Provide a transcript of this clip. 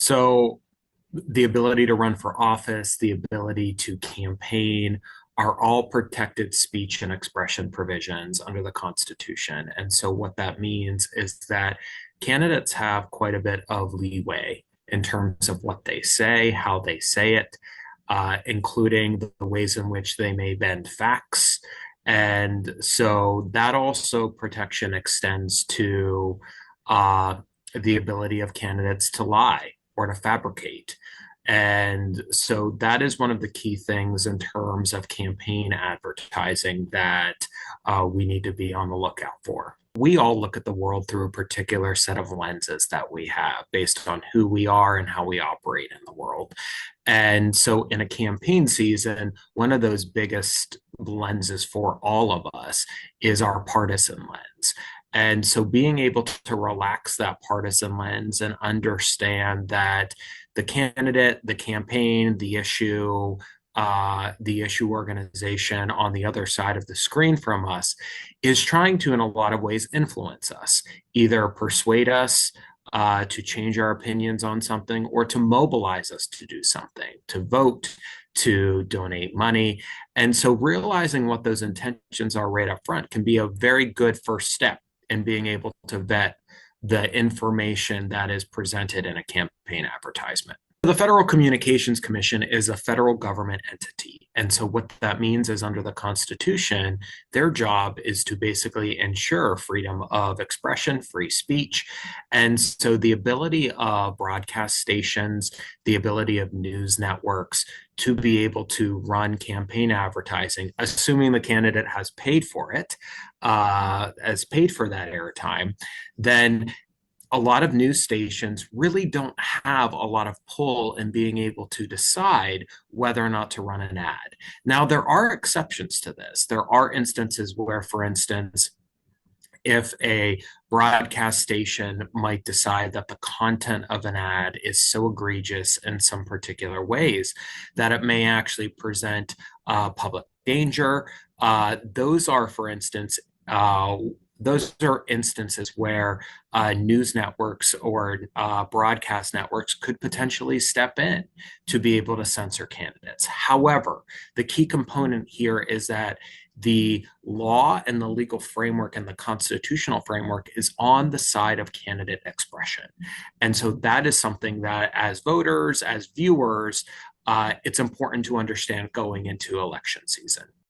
So the ability to run for office, the ability to campaign are all protected speech and expression provisions under the Constitution. And so what that means is that candidates have quite a bit of leeway in terms of what they say, how they say it, including the ways in which they may bend facts. And so that also protection extends to uh, the ability of candidates to lie or to fabricate. And so that is one of the key things in terms of campaign advertising that we need to be on the lookout for. We all look at the world through a particular set of lenses that we have based on who we are and how we operate in the world. And so in a campaign season, one of those biggest lenses for all of us is our partisan lens. And so being able to relax that partisan lens and understand that the candidate, the campaign, the issue organization on the other side of the screen from us is trying to, in a lot of ways, influence us, either persuade us to change our opinions on something or to mobilize us to do something, to vote, to donate money. And so realizing what those intentions are right up front can be a very good first step in being able to vet the information that is presented in a campaign advertisement. The Federal Communications Commission is a federal government entity. And so what that means is under the Constitution, their job is to basically ensure freedom of expression, free speech. And so the ability of broadcast stations, the ability of news networks to be able to run campaign advertising, assuming the candidate has paid for it, has paid for that airtime, then a lot of news stations really don't have a lot of pull in being able to decide whether or not to run an ad. Now, there are exceptions to this. There are instances where, for instance, if a broadcast station might decide that the content of an ad is so egregious in some particular ways that it may actually present public danger, those are, for instance, those are instances where news networks or broadcast networks could potentially step in to be able to censor candidates. However, the key component here is that the law and the legal framework and the constitutional framework is on the side of candidate expression. And so that is something that as voters, as viewers, it's important to understand going into election season.